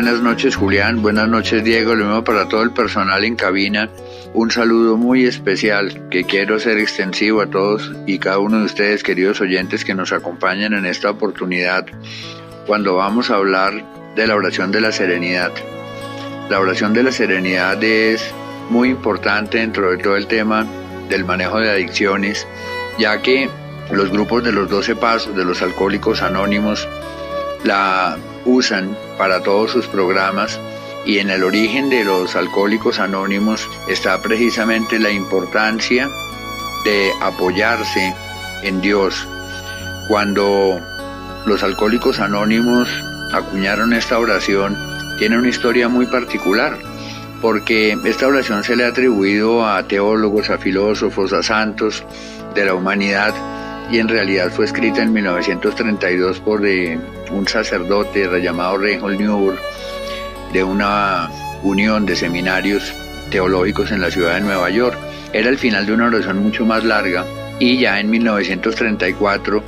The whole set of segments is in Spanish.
buenas noches Julián, buenas noches Diego, lo mismo para todo el personal en cabina. Un saludo muy especial que quiero hacer extensivo a todos y cada uno de ustedes, queridos oyentes, que nos acompañan en esta oportunidad cuando vamos a hablar de la oración de la serenidad. La oración de la serenidad es muy importante dentro de todo el tema del manejo de adicciones, ya que los grupos de los 12 pasos de los alcohólicos anónimos la usan para todos sus programas, y en el origen de los alcohólicos anónimos está precisamente la importancia de apoyarse en Dios. Cuando los alcohólicos anónimos acuñaron esta oración, tiene una historia muy particular, porque esta oración se le ha atribuido a teólogos, a filósofos, a santos de la humanidad, y en realidad fue escrita en 1932 por un sacerdote llamado Reinhold Niebuhr, de una unión de seminarios teológicos en la ciudad de Nueva York. Era el final de una oración mucho más larga, y ya en 1934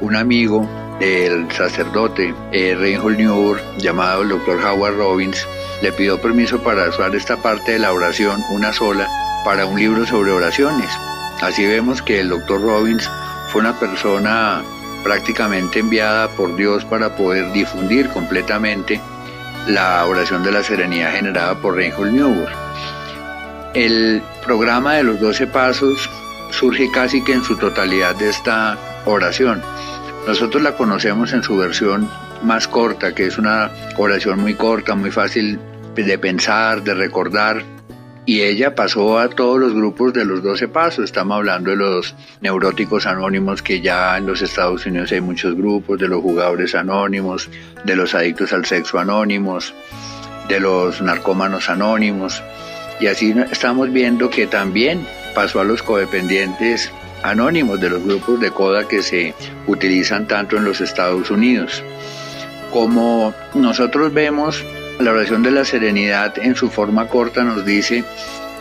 un amigo del sacerdote Reinhold Niebuhr, llamado el Dr. Howard Robbins, le pidió permiso para usar esta parte de la oración, una sola, para un libro sobre oraciones. Así vemos que el Dr. Robbins fue una persona prácticamente enviada por Dios para poder difundir completamente la oración de la serenidad generada por Reinhold Niebuhr. El programa de los 12 pasos surge casi que en su totalidad de esta oración. Nosotros la conocemos en su versión más corta, que es una oración muy corta, muy fácil de pensar, de recordar, y ella pasó a todos los grupos de los 12 pasos. Estamos hablando de los neuróticos anónimos, que ya en los Estados Unidos hay muchos grupos, de los jugadores anónimos, de los adictos al sexo anónimos, de los narcómanos anónimos, y así estamos viendo que también pasó a los codependientes anónimos, de los grupos de coda que se utilizan tanto en los Estados Unidos. Como nosotros vemos, la oración de la serenidad en su forma corta nos dice: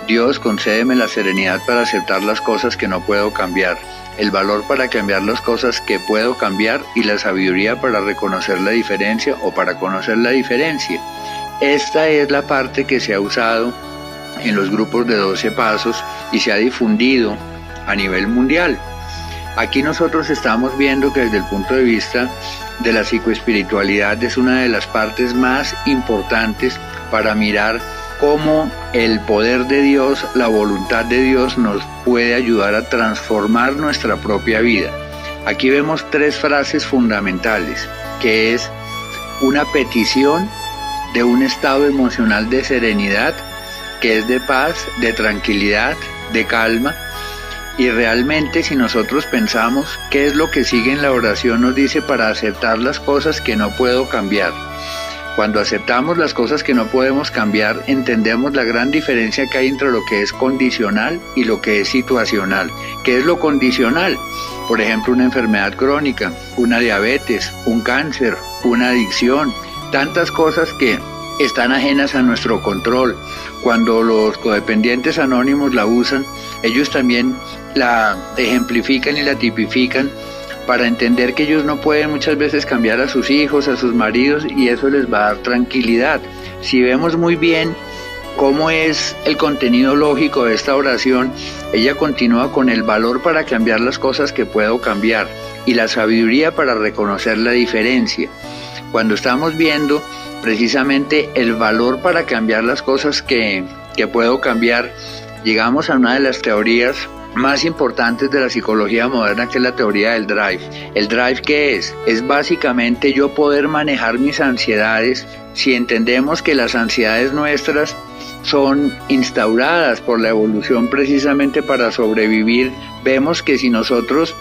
Dios, concédeme la serenidad para aceptar las cosas que no puedo cambiar, el valor para cambiar las cosas que puedo cambiar y la sabiduría para reconocer la diferencia o para conocer la diferencia. Esta es la parte que se ha usado en los grupos de 12 pasos y se ha difundido a nivel mundial. Aquí nosotros estamos viendo que desde el punto de vista de la psicoespiritualidad es una de las partes más importantes para mirar cómo el poder de Dios, la voluntad de Dios nos puede ayudar a transformar nuestra propia vida. Aquí vemos 3 frases fundamentales, que es una petición de un estado emocional de serenidad, que es de paz, de tranquilidad, de calma. Y realmente, si nosotros pensamos qué es lo que sigue en la oración, nos dice para aceptar las cosas que no puedo cambiar. Cuando aceptamos las cosas que no podemos cambiar, entendemos la gran diferencia que hay entre lo que es condicional y lo que es situacional. ¿Qué es lo condicional? Por ejemplo, una enfermedad crónica, una diabetes, un cáncer, una adicción, tantas cosas que están ajenas a nuestro control. Cuando los codependientes anónimos la usan, ellos también la ejemplifican y la tipifican para entender que ellos no pueden muchas veces cambiar a sus hijos, a sus maridos, y eso les va a dar tranquilidad. Si vemos muy bien cómo es el contenido lógico de esta oración, ella continúa con el valor para cambiar las cosas que puedo cambiar y la sabiduría para reconocer la diferencia. Cuando estamos viendo precisamente el valor para cambiar las cosas que puedo cambiar, llegamos a una de las teorías más importantes de la psicología moderna, que es la teoría del drive. ¿El drive qué es? Es básicamente yo poder manejar mis ansiedades. Si entendemos que las ansiedades nuestras son instauradas por la evolución precisamente para sobrevivir, vemos que si nosotros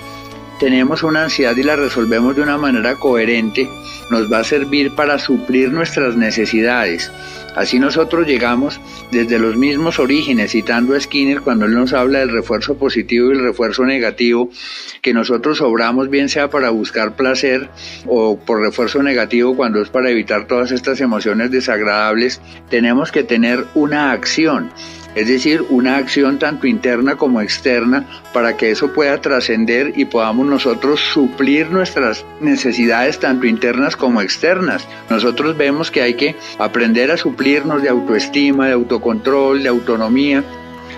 tenemos una ansiedad y la resolvemos de una manera coherente, nos va a servir para suplir nuestras necesidades. Así nosotros llegamos desde los mismos orígenes, citando a Skinner cuando él nos habla del refuerzo positivo y el refuerzo negativo, que nosotros obramos bien sea para buscar placer o por refuerzo negativo cuando es para evitar todas estas emociones desagradables. Tenemos que tener una acción. es decir, una acción tanto interna como externa para que eso pueda trascender y podamos nosotros suplir nuestras necesidades tanto internas como externas. Nosotros vemos que hay que aprender a suplirnos de autoestima, de autocontrol, de autonomía.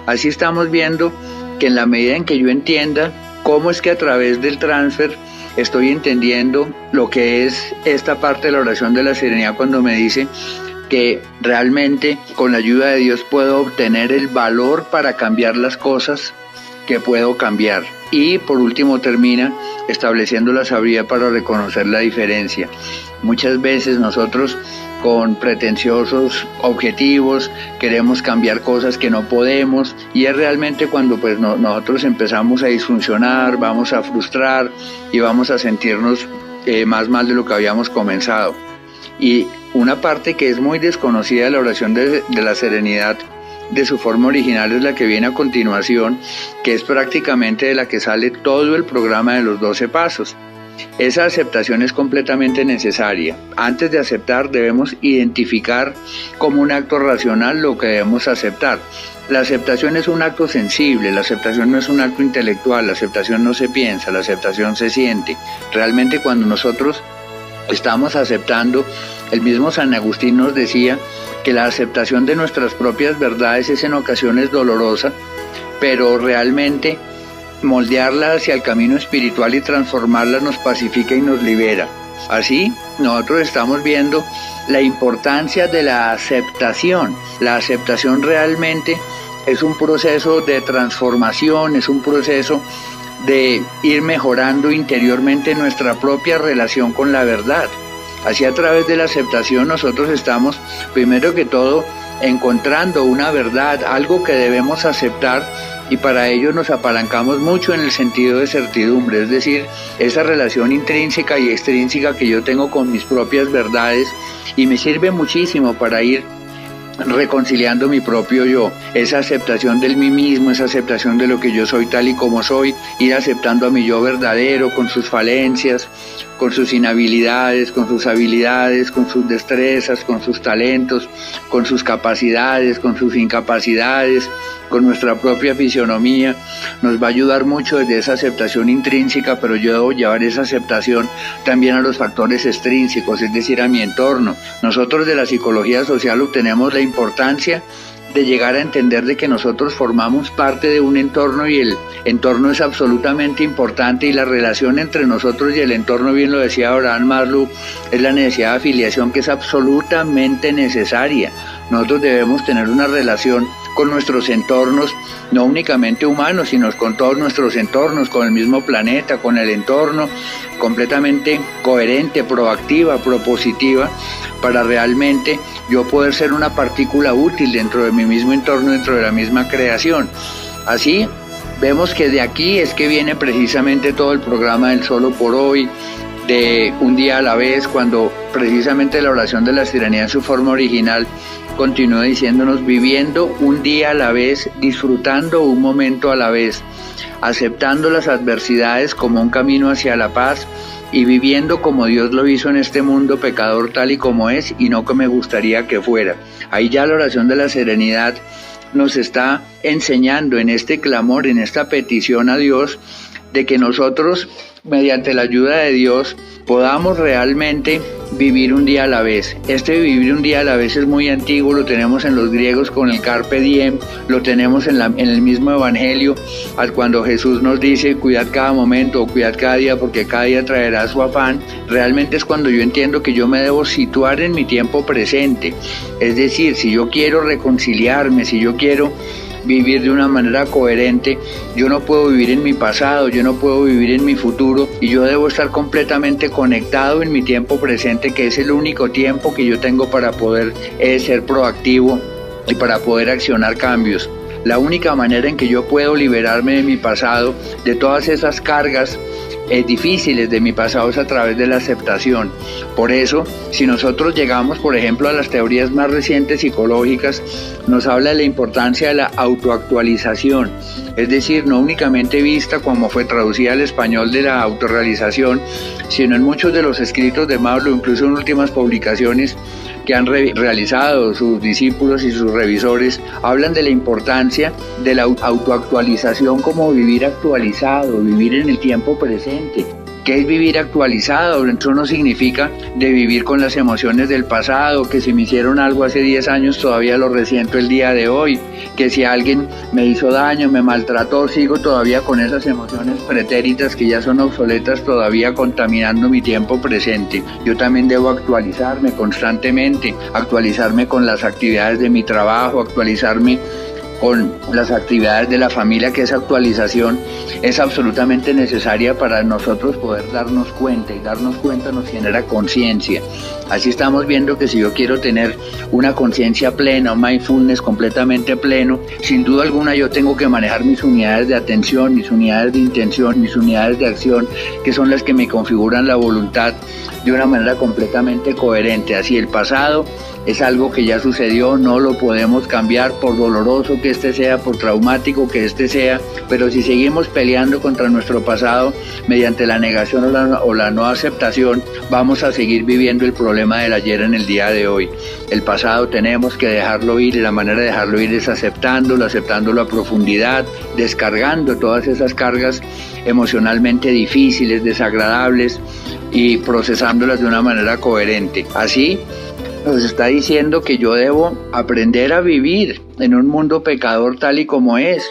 Así estamos viendo que en la medida en que yo entienda cómo es que a través del transfer estoy entendiendo lo que es esta parte de la oración de la serenidad, cuando me dice que realmente con la ayuda de Dios puedo obtener el valor para cambiar las cosas que puedo cambiar. Y por último termina estableciendo la sabiduría para reconocer la diferencia. Muchas veces nosotros con pretenciosos objetivos queremos cambiar cosas que no podemos, y es realmente cuando nosotros empezamos a disfuncionar, vamos a frustrar y vamos a sentirnos más mal de lo que habíamos comenzado. Y una parte que es muy desconocida de la oración de la serenidad de su forma original es la que viene a continuación, que es prácticamente de la que sale todo el programa de los 12 pasos. Esa aceptación es completamente necesaria. Antes de aceptar debemos identificar como un acto racional lo que debemos aceptar. La aceptación es un acto sensible, la aceptación no es un acto intelectual, la aceptación no se piensa, la aceptación se siente. Realmente cuando nosotros estamos aceptando, el mismo San Agustín nos decía que la aceptación de nuestras propias verdades es en ocasiones dolorosa, pero realmente moldearla hacia el camino espiritual y transformarla nos pacifica y nos libera. Así, nosotros estamos viendo la importancia de la aceptación. La aceptación realmente es un proceso de transformación, es un proceso de ir mejorando interiormente nuestra propia relación con la verdad. Así, a través de la aceptación nosotros estamos, primero que todo, encontrando una verdad, algo que debemos aceptar, y para ello nos apalancamos mucho en el sentido de certidumbre, es decir, esa relación intrínseca y extrínseca que yo tengo con mis propias verdades, y me sirve muchísimo para ir reconciliando mi propio yo, esa aceptación del mí mismo, esa aceptación de lo que yo soy tal y como soy, ir aceptando a mi yo verdadero con sus falencias, con sus inhabilidades, con sus habilidades, con sus destrezas, con sus talentos, con sus capacidades, con sus incapacidades, con nuestra propia fisionomía. Nos va a ayudar mucho desde esa aceptación intrínseca, pero yo debo llevar esa aceptación también a los factores extrínsecos, es decir, a mi entorno. Nosotros de la psicología social obtenemos la importancia de llegar a entender de que nosotros formamos parte de un entorno, y el entorno es absolutamente importante, y la relación entre nosotros y el entorno, bien lo decía Abraham Maslow, es la necesidad de afiliación, que es absolutamente necesaria. Nosotros debemos tener una relación con nuestros entornos, no únicamente humanos, sino con todos nuestros entornos, con el mismo planeta, con el entorno, completamente coherente, proactiva, propositiva, para realmente yo poder ser una partícula útil dentro de mi mismo entorno, dentro de la misma creación. Así vemos que de aquí es que viene precisamente todo el programa del Solo por Hoy, de Un Día a la Vez, cuando precisamente la oración de la serenidad en su forma original continúa diciéndonos: viviendo un día a la vez, disfrutando un momento a la vez, aceptando las adversidades como un camino hacia la paz, y viviendo como Dios lo hizo en este mundo pecador tal y como es, y no como me gustaría que fuera. Ahí ya la oración de la serenidad nos está enseñando en este clamor, en esta petición a Dios, de que nosotros, mediante la ayuda de Dios, podamos realmente vivir un día a la vez. Este vivir un día a la vez es muy antiguo, lo tenemos en los griegos con el Carpe Diem, lo tenemos en el mismo Evangelio, cuando Jesús nos dice: cuidad cada momento o cuidad cada día, porque cada día traerá su afán. Realmente es cuando yo entiendo que yo me debo situar en mi tiempo presente. Es decir, si yo quiero reconciliarme, si yo quiero vivir de una manera coherente, yo no puedo vivir en mi pasado, yo no puedo vivir en mi futuro, y yo debo estar completamente conectado en mi tiempo presente, que es el único tiempo que yo tengo para poder ser proactivo y para poder accionar cambios. La única manera en que yo puedo liberarme de mi pasado, de todas esas cargas difíciles de mi pasado es a través de la aceptación. Por eso, si nosotros llegamos, por ejemplo, a las teorías más recientes psicológicas, nos habla de la importancia de la autoactualización, es decir, no únicamente vista como fue traducida al español de la autorrealización, sino en muchos de los escritos de Maslow, incluso en últimas publicaciones que han realizado sus discípulos y sus revisores, hablan de la importancia de la autoactualización como vivir actualizado, vivir en el tiempo presente. ¿Qué es vivir actualizado? Eso no significa de vivir con las emociones del pasado, que si me hicieron algo hace 10 años todavía lo resiento el día de hoy, que si alguien me hizo daño, me maltrató, sigo todavía con esas emociones pretéritas que ya son obsoletas, todavía contaminando mi tiempo presente. Yo también debo actualizarme constantemente, actualizarme con las actividades de mi trabajo, actualizarme con las actividades de la familia, que esa actualización es absolutamente necesaria para nosotros poder darnos cuenta, y darnos cuenta nos genera conciencia. Así estamos viendo que si yo quiero tener una conciencia plena, un mindfulness completamente pleno, sin duda alguna yo tengo que manejar mis unidades de atención, mis unidades de intención, mis unidades de acción, que son las que me configuran la voluntad de una manera completamente coherente. Así el pasado es algo que ya sucedió, no lo podemos cambiar, por doloroso que este sea, por traumático que este sea, pero si seguimos peleando contra nuestro pasado mediante la negación o la no aceptación, vamos a seguir viviendo el problema del ayer en el día de hoy. El pasado tenemos que dejarlo ir, y la manera de dejarlo ir es aceptándolo a profundidad, descargando todas esas cargas emocionalmente difíciles, desagradables, y procesándolas de una manera coherente. Así nos está diciendo que yo debo aprender a vivir en un mundo pecador tal y como es.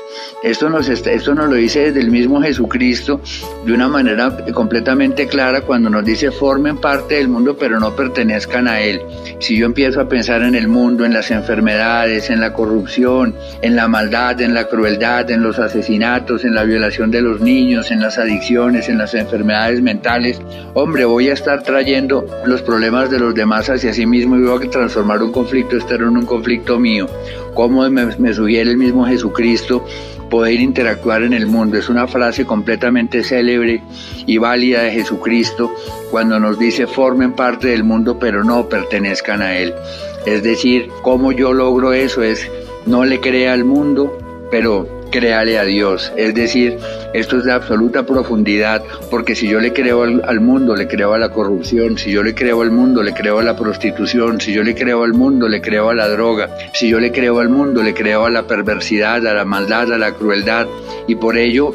Esto nos lo dice desde el mismo Jesucristo de una manera completamente clara cuando nos dice: formen parte del mundo pero no pertenezcan a él. Si yo empiezo a pensar en el mundo, en las enfermedades, en la corrupción, en la maldad, en la crueldad, en los asesinatos, en la violación de los niños, en las adicciones, en las enfermedades mentales, hombre, voy a estar trayendo los problemas de los demás hacia sí mismo y voy a transformar un conflicto externo en un conflicto mío. Como me sugiere el mismo Jesucristo poder interactuar en el mundo. Es una frase completamente célebre y válida de Jesucristo cuando nos dice: formen parte del mundo pero no pertenezcan a él. Es decir, cómo yo logro eso es: no le crea al mundo, pero créale a Dios. Es decir, esto es de absoluta profundidad, porque si yo le creo al mundo, le creo a la corrupción; si yo le creo al mundo, le creo a la prostitución; si yo le creo al mundo, le creo a la droga; si yo le creo al mundo, le creo a la perversidad, a la maldad, a la crueldad. Y por ello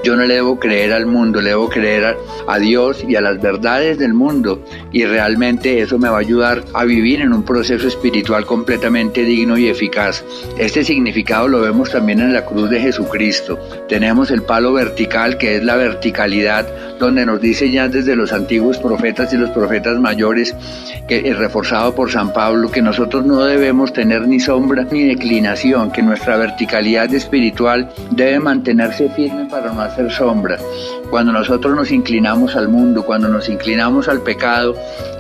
yo no le debo creer al mundo, le debo creer a Dios y a las verdades del mundo, y realmente eso me va a ayudar a vivir en un proceso espiritual completamente digno y eficaz. Este significado lo vemos también en la cruz de Jesucristo. Tenemos el palo vertical, que es la verticalidad, donde nos dice ya desde los antiguos profetas y los profetas mayores, que es reforzado por San Pablo, que nosotros no debemos tener ni sombra ni declinación, que nuestra verticalidad espiritual debe mantenerse firme para no hacer sombra. Cuando nosotros nos inclinamos al mundo, cuando nos inclinamos al pecado,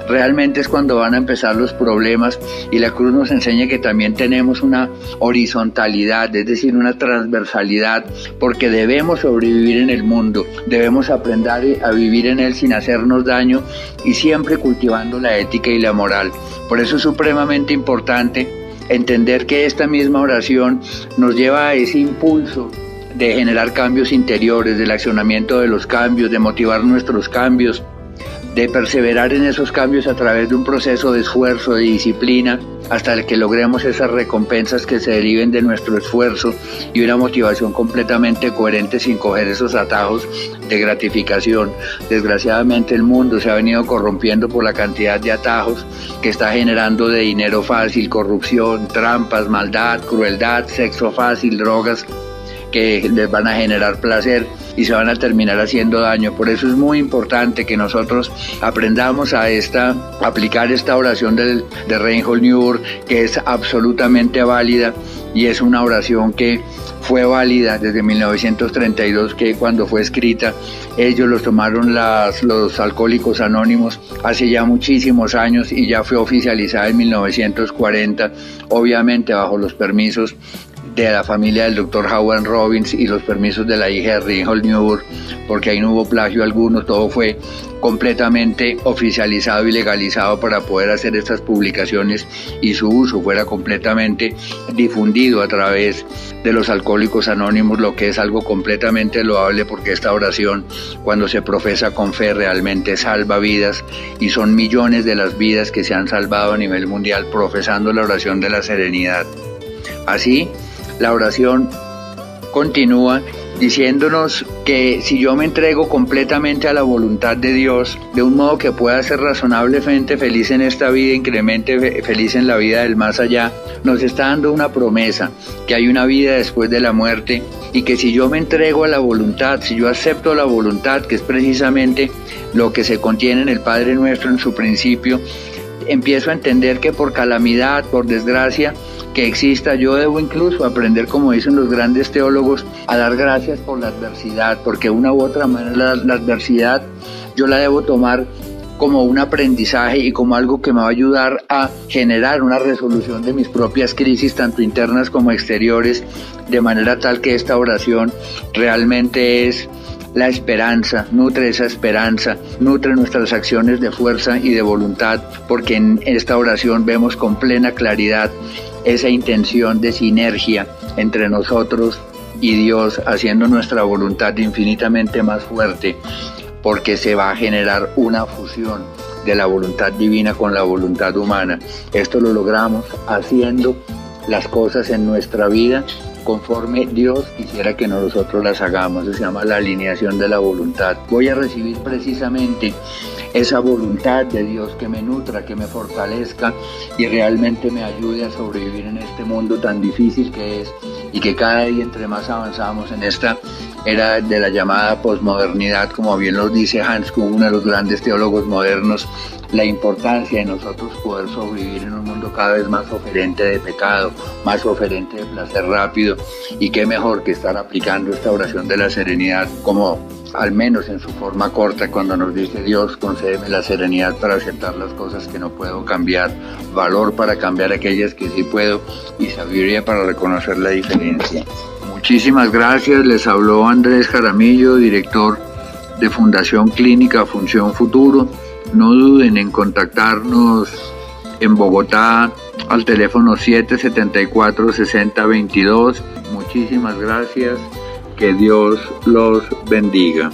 realmente es cuando van a empezar los problemas, y la cruz nos enseña que también tenemos una horizontalidad, es decir, una transversalidad, porque debemos sobrevivir en el mundo, debemos aprender a vivir en él sin hacernos daño y siempre cultivando la ética y la moral. Por eso es supremamente importante entender que esta misma oración nos lleva a ese impulso de generar cambios interiores, del accionamiento de los cambios, de motivar nuestros cambios, de perseverar en esos cambios a través de un proceso de esfuerzo, de disciplina, hasta el que logremos esas recompensas que se deriven de nuestro esfuerzo, y una motivación completamente coherente sin coger esos atajos de gratificación. Desgraciadamente el mundo se ha venido corrompiendo por la cantidad de atajos que está generando de dinero fácil, corrupción, trampas, maldad, crueldad, sexo fácil, drogas que les van a generar placer y se van a terminar haciendo daño. Por eso es muy importante que nosotros aprendamos a aplicar esta oración de Reinhold Niebuhr, que es absolutamente válida, y es una oración que fue válida desde 1932, que cuando fue escrita, ellos los tomaron los Alcohólicos Anónimos hace ya muchísimos años, y ya fue oficializada en 1940, obviamente bajo los permisos de la familia del doctor Howard Robbins y los permisos de la hija de Reinhold Niebuhr, porque ahí no hubo plagio alguno, todo fue completamente oficializado y legalizado para poder hacer estas publicaciones y su uso fuera completamente difundido a través de los Alcohólicos Anónimos, lo que es algo completamente loable, porque esta oración, cuando se profesa con fe, realmente salva vidas, y son millones de las vidas que se han salvado a nivel mundial profesando la oración de la serenidad. Así, la oración continúa diciéndonos que si yo me entrego completamente a la voluntad de Dios, de un modo que pueda ser razonablemente feliz en esta vida, incremente feliz en la vida del más allá, nos está dando una promesa, que hay una vida después de la muerte, y que si yo me entrego a la voluntad, si yo acepto la voluntad, que es precisamente lo que se contiene en el Padre Nuestro en su principio, empiezo a entender que por calamidad, por desgracia que exista, yo debo incluso aprender, como dicen los grandes teólogos, a dar gracias por la adversidad, porque de una u otra manera la adversidad yo la debo tomar como un aprendizaje y como algo que me va a ayudar a generar una resolución de mis propias crisis, tanto internas como exteriores, de manera tal que esta oración realmente es la esperanza, nutre esa esperanza, nutre nuestras acciones de fuerza y de voluntad, porque en esta oración vemos con plena claridad esa intención de sinergia entre nosotros y Dios, haciendo nuestra voluntad infinitamente más fuerte, porque se va a generar una fusión de la voluntad divina con la voluntad humana. Esto lo logramos haciendo las cosas en nuestra vida conforme Dios quisiera que nosotros las hagamos. Eso se llama la alineación de la voluntad. Voy a recibir precisamente esa voluntad de Dios que me nutra, que me fortalezca y realmente me ayude a sobrevivir en este mundo tan difícil que es, y que cada día entre más avanzamos en esta era de la llamada posmodernidad, como bien lo dice Hans Kuhn, uno de los grandes teólogos modernos, la importancia de nosotros poder sobrevivir en un mundo cada vez más oferente de pecado, más oferente de placer rápido, y qué mejor que estar aplicando esta oración de la serenidad, como al menos en su forma corta, cuando nos dice Dios, concédeme la serenidad para aceptar las cosas que no puedo cambiar, valor para cambiar aquellas que sí puedo, y sabiduría para reconocer la diferencia. Muchísimas gracias, les habló Andrés Jaramillo, director de Fundación Clínica Función Futuro. No duden en contactarnos en Bogotá al teléfono 774-6022. Muchísimas gracias, que Dios los bendiga.